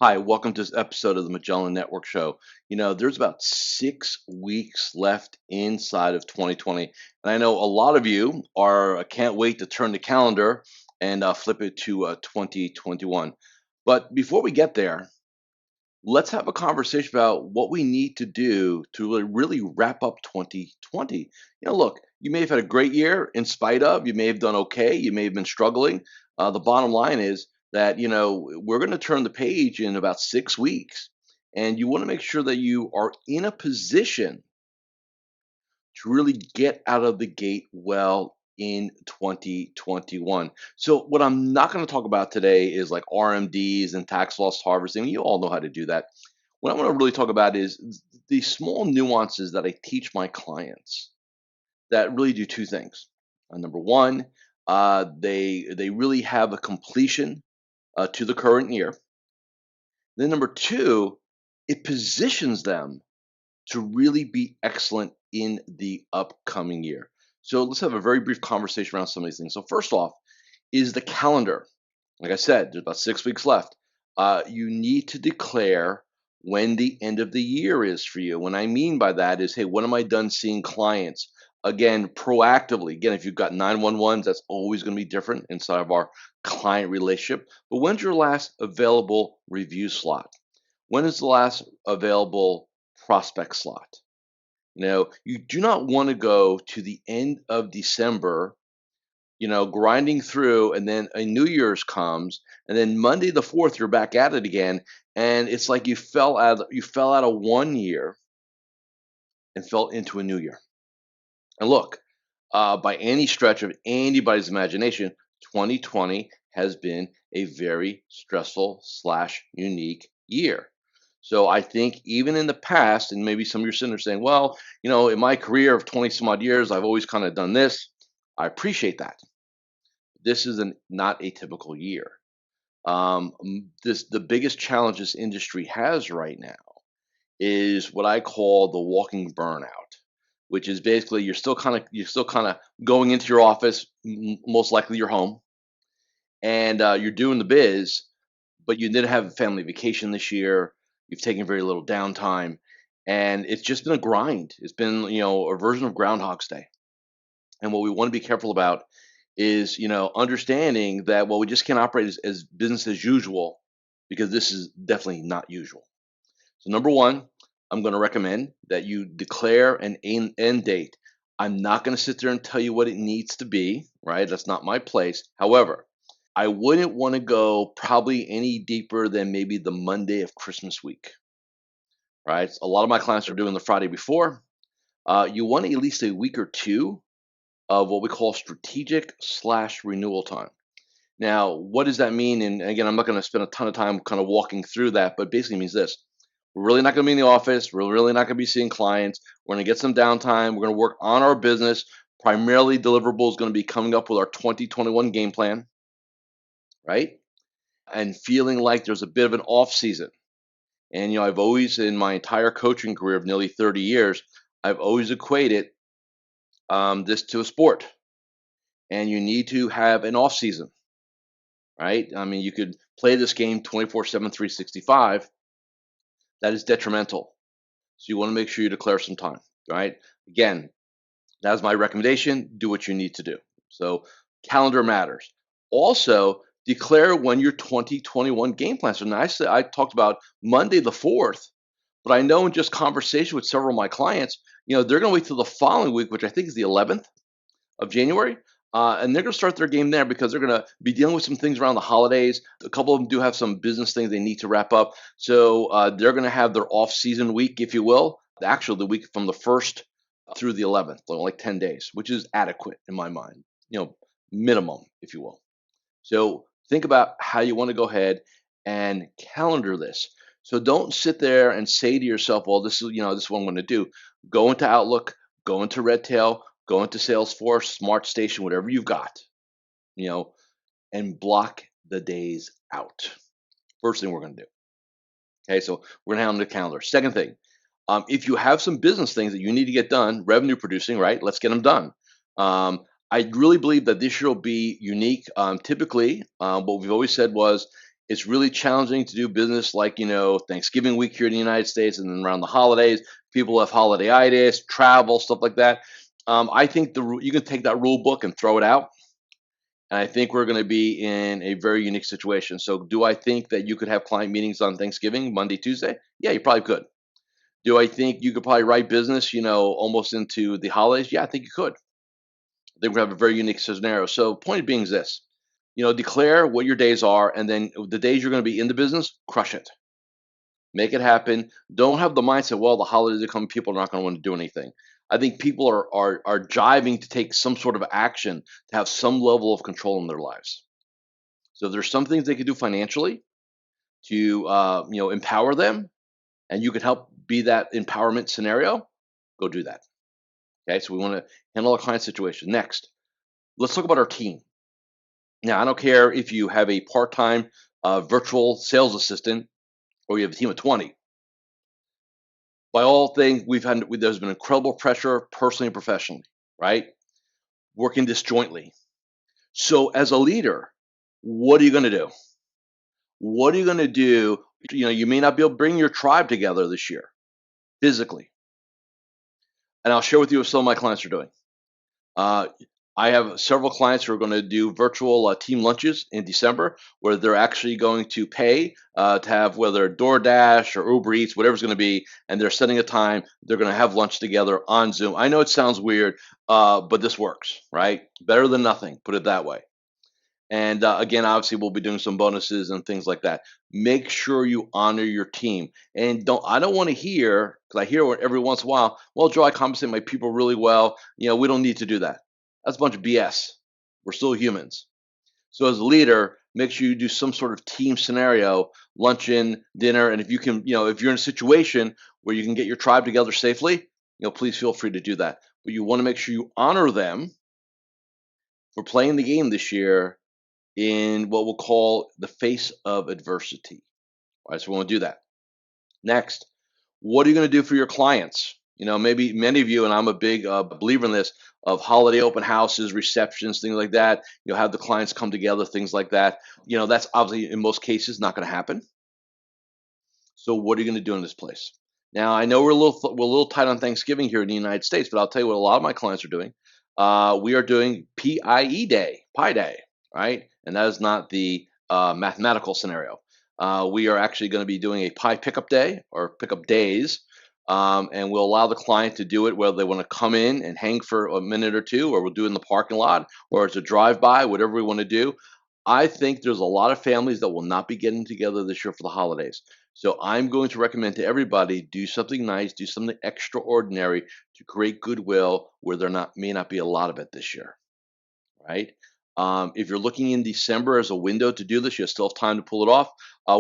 Hi, welcome to this episode of the Magellan Network Show. There's about 6 weeks left inside of 2020. And I know a lot of you can't wait to turn the calendar and flip it to 2021. But before we get there, let's have a conversation about what we need to do to really wrap up 2020. Look, you may have had a great year in spite of, you may have done okay, you may have been struggling. The bottom line is that, we're going to turn the page in about 6 weeks. And you want to make sure that you are in a position to really get out of the gate well in 2021. So what I'm not going to talk about today is like RMDs and tax loss harvesting. You all know how to do that. What I want to really talk about is the small nuances that I teach my clients that really do two things. Number one, they really have a completion to the current year. Then number two, it positions them to really be excellent in the upcoming year. So let's have a very brief conversation around some of these things. So first off is the calendar. Like I said, there's about 6 weeks left. You need to declare when the end of the year is for you. What I mean by that is, hey, when am I done seeing clients? Again, proactively. Again, if you've got 911s, that's always going to be different inside of our client relationship. But when's your last available review slot? When is the last available prospect slot? You do not want to go to the end of December, grinding through, and then a New Year's comes, and then Monday the 4th, you're back at it again, and it's like you fell out of one year and fell into a new year. And look, by any stretch of anybody's imagination, 2020 has been a very stressful slash unique year. So I think even in the past, and maybe some of your sinners saying, well, in my career of 20 some odd years, I've always kind of done this. I appreciate that. This is not a typical year. The biggest challenge this industry has right now is what I call the walking burnout, which is basically you're still kind of going into your office, most likely your home, and you're doing the biz, but you didn't have a family vacation this year. You've taken very little downtime, and it's just been a grind. It's been a version of Groundhog's Day. And what we want to be careful about is understanding that we just can't operate as business as usual because this is definitely not usual. So number one, I'm going to recommend that you declare an end date. I'm not going to sit there and tell you what it needs to be, right? That's not my place. However, I wouldn't want to go probably any deeper than maybe the Monday of Christmas week, right? A lot of my clients are doing the Friday before. You want at least a week or two of what we call strategic slash renewal time. Now, what does that mean? And again, I'm not going to spend a ton of time kind of walking through that, but basically means this. We're really not going to be in the office. We're really not going to be seeing clients. We're going to get some downtime. We're going to work on our business. Primarily, deliverable is going to be coming up with our 2021 game plan, right? And feeling like there's a bit of an off season. And, I've always, in my entire coaching career of nearly 30 years, I've always equated this to a sport. And you need to have an off season, right? I mean, you could play this game 24/7, 365. That is detrimental. So you want to make sure you declare some time, right? Again, that's my recommendation. Do what you need to do. So calendar matters. Also, declare when your 2021 game plan. So now I talked about Monday the 4th, but I know in just conversation with several of my clients, they're going to wait till the following week, which I think is the 11th of January. And they're going to start their game there because they're going to be dealing with some things around the holidays. A couple of them do have some business things they need to wrap up. So they're going to have their off-season week, if you will, actually the week from the 1st through the 11th, like 10 days, which is adequate in my mind, minimum, if you will. So think about how you want to go ahead and calendar this. So don't sit there and say to yourself, well, this is what I'm going to do. Go into Outlook, go into Redtail, go into Salesforce, SmartStation, whatever you've got, and block the days out. First thing we're going to do. Okay, so we're going to handle the calendar. Second thing, if you have some business things that you need to get done, revenue producing, right? Let's get them done. I really believe that this year will be unique. Typically, what we've always said was It's really challenging to do business like, Thanksgiving week here in the United States and then around the holidays. People have holidayitis, travel, stuff like that. I think you can take that rule book and throw it out. And I think we're going to be in a very unique situation. So, do I think that you could have client meetings on Thanksgiving, Monday, Tuesday? Yeah, you probably could. Do I think you could probably write business, almost into the holidays? Yeah, I think you could. I think we have a very unique scenario. So, point being is this: declare what your days are, and then the days you're going to be in the business, crush it, make it happen. Don't have the mindset, well, the holidays are coming, people are not going to want to do anything. I think people are jiving to take some sort of action to have some level of control in their lives. So if there's some things they could do financially to empower them, and you can help be that empowerment scenario, go do that. Okay, so we want to handle our client situation. Next, let's talk about our team. Now, I don't care if you have a part-time virtual sales assistant or you have a team of 20. By all things, there's been incredible pressure personally and professionally, right? Working disjointly. So as a leader, what are you going to do? What are you going to do? You may not be able to bring your tribe together this year physically. And I'll share with you what some of my clients are doing. Uh, I have several clients who are going to do virtual team lunches in December, where they're actually going to pay to have whether DoorDash or Uber Eats, whatever it's going to be, and they're setting a time. They're going to have lunch together on Zoom. I know it sounds weird, but this works, right? Better than nothing, put it that way. And again, obviously, we'll be doing some bonuses and things like that. Make sure you honor your team, and I don't want to hear, because I hear every once in a while, well, Joe, I compensate my people really well. We don't need to do that. That's a bunch of BS. We're still humans. So as a leader, make sure you do some sort of team scenario, luncheon, dinner, and if you can, if you're in a situation where you can get your tribe together safely, please feel free to do that. But you want to make sure you honor them for playing the game this year in what we'll call the face of adversity. All right, so we want to do that. Next, what are you going to do for your clients? Maybe many of you, and I'm a big believer in this, of holiday open houses, receptions, things like that. You'll have the clients come together, things like that. That's obviously in most cases not going to happen. So what are you going to do in this place? Now, I know we're a little tight on Thanksgiving here in the United States, but I'll tell you what a lot of my clients are doing. We are doing PIE Day, Pi Day, right? And that is not the mathematical scenario. We are actually going to be doing a pie pickup day or pickup days, and we'll allow the client to do it whether they want to come in and hang for a minute or two, or we'll do it in the parking lot, or it's a drive-by, whatever we want to do. I think there's a lot of families that will not be getting together this year for the holidays. So I'm going to recommend to everybody, do something nice, do something extraordinary to create goodwill where may not be a lot of it this year, right? If you're looking in December as a window to do this, you still have time to pull it off.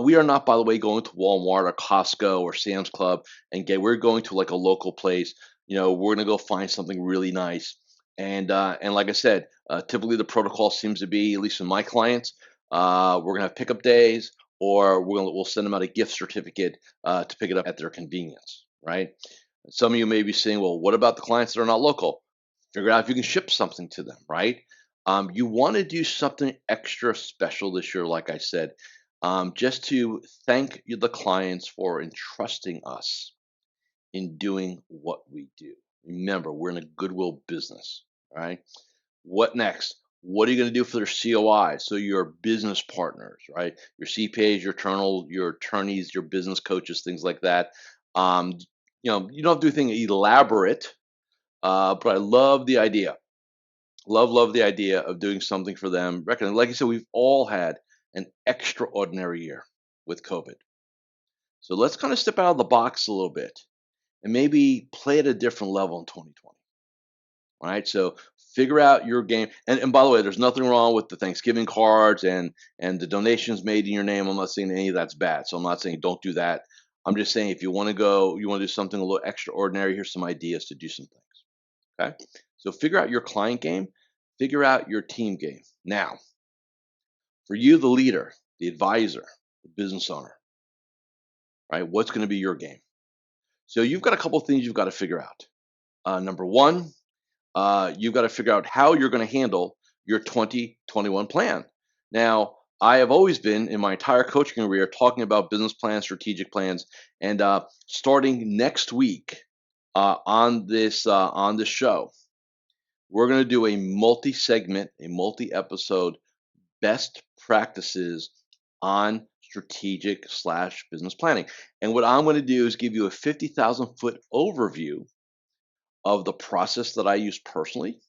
We are not, by the way, going to Walmart or Costco or Sam's Club we're going to like a local place. We're going to go find something really nice. And like I said, typically the protocol seems to be, at least with my clients, we're going to have pickup days, or we'll send them out a gift certificate to pick it up at their convenience, right? Some of you may be saying, well, what about the clients that are not local? Figure out if you can ship something to them, right? You want to do something extra special this year, like I said, just to thank the clients for entrusting us in doing what we do. Remember, we're in a goodwill business, right? What next? What are you going to do for their COI? So your business partners, right? Your CPAs, your attorneys, your business coaches, things like that. You don't have to do anything elaborate, but I love the idea. Love the idea of doing something for them. Like I said, we've all had an extraordinary year with COVID. So let's kind of step out of the box a little bit and maybe play at a different level in 2020. All right. So figure out your game. And by the way, there's nothing wrong with the Thanksgiving cards and the donations made in your name. I'm not saying any of that's bad. So I'm not saying don't do that. I'm just saying if you want to do something a little extraordinary, here's some ideas to do some things. Okay. So figure out your client game, figure out your team game. Now, for you, the leader, the advisor, the business owner, right? What's going to be your game? So you've got a couple of things you've got to figure out. Number one, you've got to figure out how you're going to handle your 2021 plan. Now, I have always been in my entire coaching career talking about business plans, strategic plans, and starting next week on this show, we're going to do a multi-segment, a multi-episode best practices on strategic slash business planning. And what I'm going to do is give you a 50,000-foot overview of the process that I use personally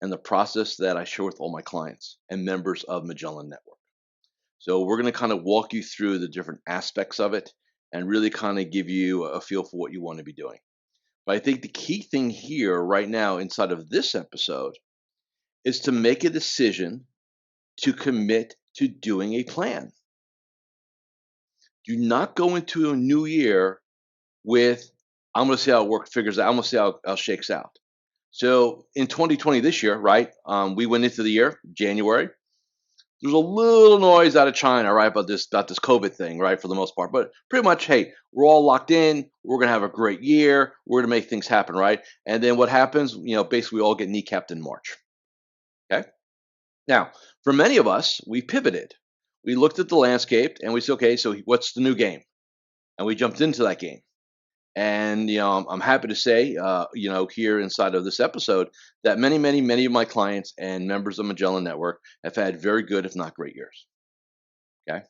and the process that I share with all my clients and members of Magellan Network. So we're going to kind of walk you through the different aspects of it and really kind of give you a feel for what you want to be doing. But I think the key thing here right now inside of this episode is to make a decision to commit to doing a plan. Do not go into a new year with, I'm going to see how it figures out. I'm going to see how it shakes out. So in 2020, this year, right, we went into the year, January. There's a little noise out of China, right, about this COVID thing, right, for the most part. But pretty much, hey, we're all locked in. We're gonna have a great year. We're gonna make things happen, right? And then what happens? Basically, we all get kneecapped in March. Okay. Now, for many of us, we pivoted. We looked at the landscape and we said, okay, so what's the new game? And we jumped into that game. And I'm happy to say, here inside of this episode, that many, many, many of my clients and members of Magellan Network have had very good, if not great years. Okay,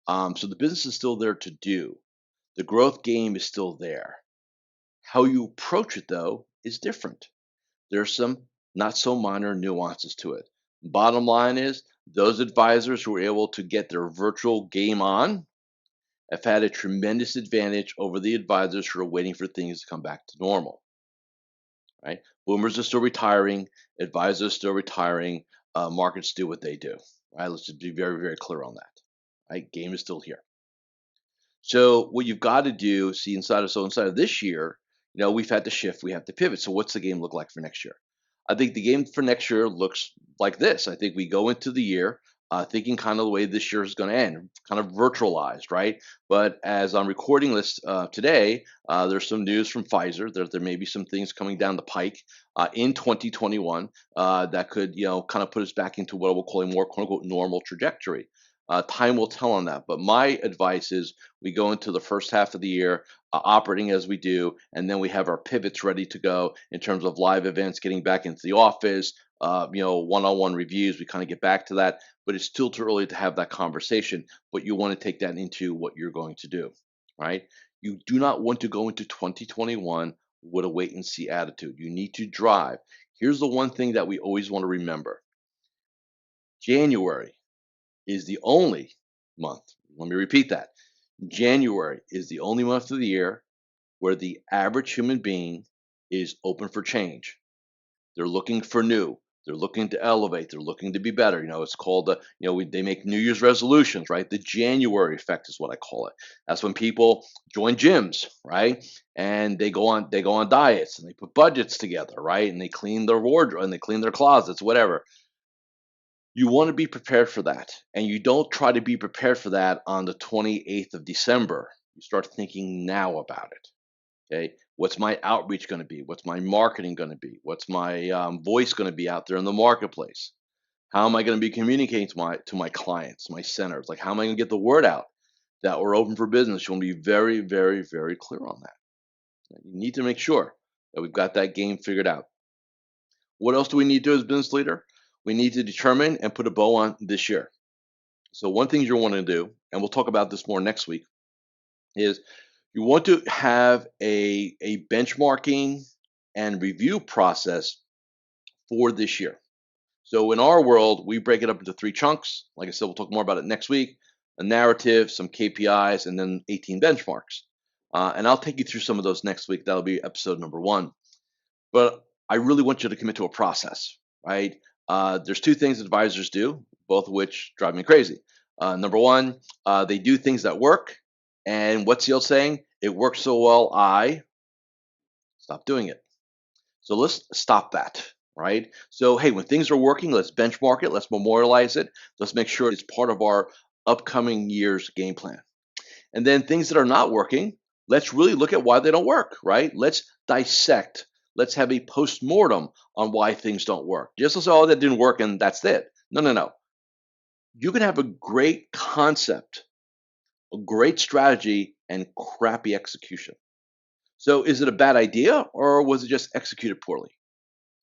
so the business is still there to do. The growth game is still there. How you approach it, though, is different. There's some not so minor nuances to it. Bottom line is, those advisors who were able to get their virtual game on have had a tremendous advantage over the advisors who are waiting for things to come back to normal. Right? Boomers are still retiring, advisors are still retiring, markets do what they do. Right? Let's just be very, very clear on that. Right? Game is still here. So what you've got to do, see inside of this year, we've had to shift, we have to pivot. So what's the game look like for next year? I think the game for next year looks like this. I think we go into the year thinking kind of the way this year is going to end, kind of virtualized, right? But as I'm recording this today, there's some news from Pfizer. There may be some things coming down the pike in 2021 that could, kind of put us back into what we'll call a more "quote unquote" normal trajectory. Time will tell on that. But my advice is we go into the first half of the year operating as we do, and then we have our pivots ready to go in terms of live events, getting back into the office, one-on-one reviews. We kind of get back to that, but it's still too early to have that conversation. But you want to take that into what you're going to do, right? You do not want to go into 2021 with a wait and see attitude. You need to drive. Here's the one thing that we always want to remember. January is the only month. Let me repeat that. January is the only month of the year where the average human being is open for change. They're looking for new. They're looking to elevate. They're looking to be better. It's called they make New Year's resolutions, right? The January effect is what I call it. That's when people join gyms, right? And they go on diets and they put budgets together, right? And they clean their wardrobe and they clean their closets, whatever. You want to be prepared for that. And you don't try to be prepared for that on the 28th of December. You start thinking now about it. Okay. What's my outreach going to be? What's my marketing going to be? What's my voice going to be out there in the marketplace? How am I going to be communicating to my clients, my centers? Like, how am I going to get the word out that we're open for business? You want to be very, very, very clear on that. You need to make sure that we've got that game figured out. What else do we need to do as a business leader? We need to determine and put a bow on this year. So one thing you want to do, and we'll talk about this more next week, is you want to have a benchmarking and review process for this year. So in our world, we break it up into 3 chunks. Like I said, we'll talk more about it next week. A narrative, some KPIs, and then 18 benchmarks. And I'll take you through some of those next week. That'll be episode number 1. But I really want you to commit to a process, right? There's 2 things advisors do, both of which drive me crazy. Number 1, they do things that work. And what's the old saying? It works so well, I stop doing it. So let's stop that, right? So, hey, when things are working, let's benchmark it. Let's memorialize it. Let's make sure it's part of our upcoming year's game plan. And then things that are not working, let's really look at why they don't work, right? Let's dissect. Let's have a post-mortem on why things don't work. Just to say, oh, that didn't work and that's it. No. You can have a great concept, a great strategy, and crappy execution. So is it a bad idea or was it just executed poorly?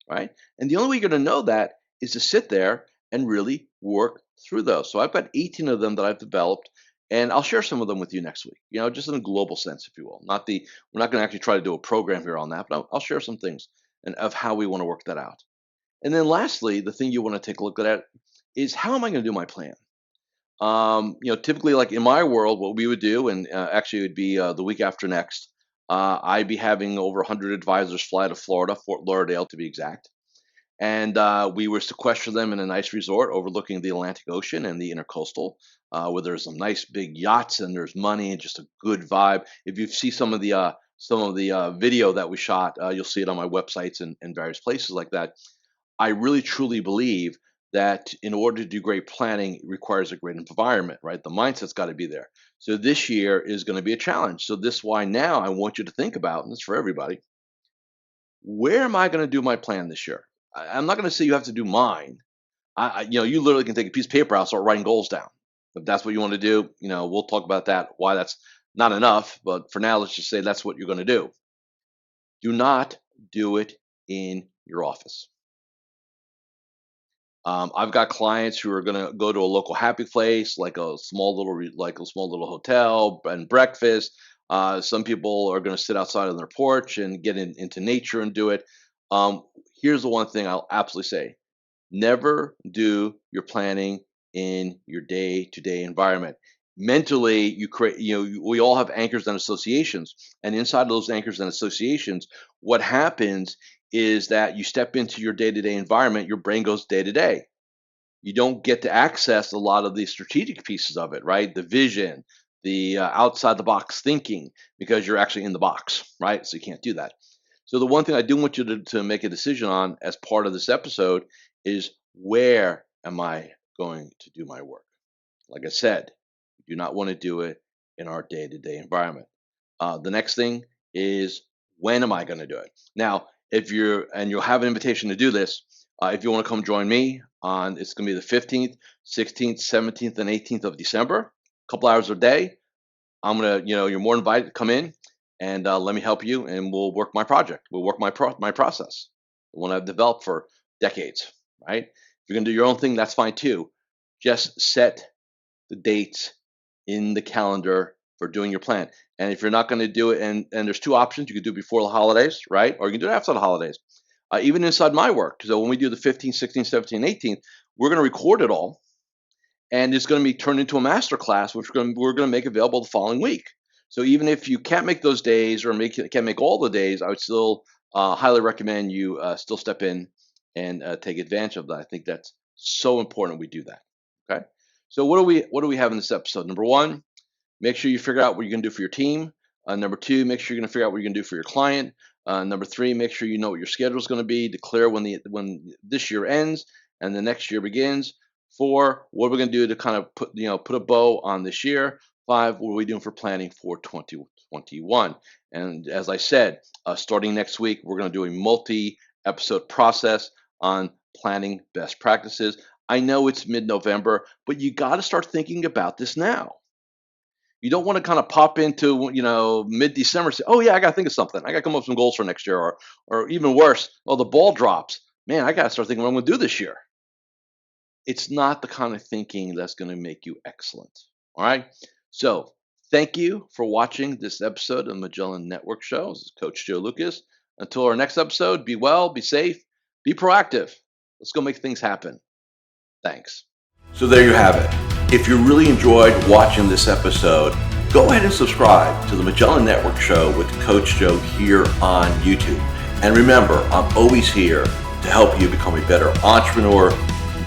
Right? And the only way you're going to know that is to sit there and really work through those. So I've got 18 of them that I've developed, and I'll share some of them with you next week. Just in a global sense, if you will. We're not going to actually try to do a program here on that, but I'll share some things and of how we want to work that out. And then lastly, the thing you want to take a look at is how am I going to do my plan? Typically, like in my world, what we would do, and actually it would be the week after next, I'd be having over 100 advisors fly to Florida, Fort Lauderdale to be exact. And we were sequester them in a nice resort overlooking the Atlantic Ocean and the intercoastal, where there's some nice big yachts and there's money and just a good vibe. If you see some of the video that we shot, you'll see it on my websites and various places like that. I really truly believe that in order to do great planning, it requires a great environment, right? The mindset's got to be there. So this year is going to be a challenge. So this is why now I want you to think about, and this is for everybody, where am I going to do my plan this year? I'm not going to say you have to do mine. You literally can take a piece of paper out, start writing goals down. If that's what you want to do, we'll talk about that, why that's not enough. But for now, let's just say that's what you're going to do. Do not do it in your office. I've got clients who are going to go to a local happy place, like a small little hotel and breakfast. Some people are going to sit outside on their porch and get into nature and do it. Here's the one thing I'll absolutely say: never do your planning in your day-to-day environment. Mentally, you create. We all have anchors and associations, and inside of those anchors and associations, what happens is that you step into your day-to-day environment, your brain goes day-to-day. You don't get to access a lot of the strategic pieces of it, right? The vision, the outside the box thinking, because you're actually in the box, right? So you can't do that. So the one thing I do want you to make a decision on as part of this episode is, where am I going to do my work? Like I said, you do not want to do it in our day-to-day environment. The next thing is, when am I going to do it? Now, you'll have an invitation to do this. If you want to come join me it's going to be the 15th, 16th, 17th, and 18th of December, a couple hours a day. I'm going to, you're more invited to come in and let me help you, and we'll work my project. We'll work my process, the one I've developed for decades, right? If you're going to do your own thing, that's fine too. Just set the dates in the calendar for doing your plan. And if you're not going to do it, and there's two options: you can do it before the holidays, right? Or you can do it after the holidays. Even inside my work. So when we do the 15th, 16th, 17th, and 18th, we're going to record it all, and it's going to be turned into a master class, which we're going to make available the following week. So even if you can't make those days or can't make all the days, I would still highly recommend you still step in and take advantage of that. I think that's so important we do that. Okay. So what do we have in this episode? Number one, make sure you figure out what you're going to do for your team. Number two, make sure you're going to figure out what you're going to do for your client. Number three, make sure you know what your schedule is going to be. Declare when this year ends and the next year begins. 4, what are we going to do to kind of put a bow on this year? 5, what are we doing for planning for 2021? And as I said, starting next week, we're going to do a multi-episode process on planning best practices. I know it's mid-November, but you got to start thinking about this now. You don't want to kind of pop into, mid-December and say, oh, yeah, I got to think of something. I got to come up with some goals for next year. Or even worse, the ball drops. Man, I got to start thinking what I'm going to do this year. It's not the kind of thinking that's going to make you excellent. All right? So thank you for watching this episode of the Magellan Network Show. This is Coach Joe Lucas. Until our next episode, be well, be safe, be proactive. Let's go make things happen. Thanks. So there you have it. If you really enjoyed watching this episode, go ahead and subscribe to the Magellan Network Show with Coach Joe here on YouTube. And remember, I'm always here to help you become a better entrepreneur,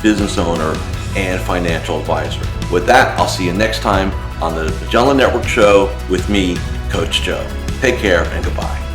business owner, and financial advisor. With that, I'll see you next time on the Magellan Network Show with me, Coach Joe. Take care and goodbye.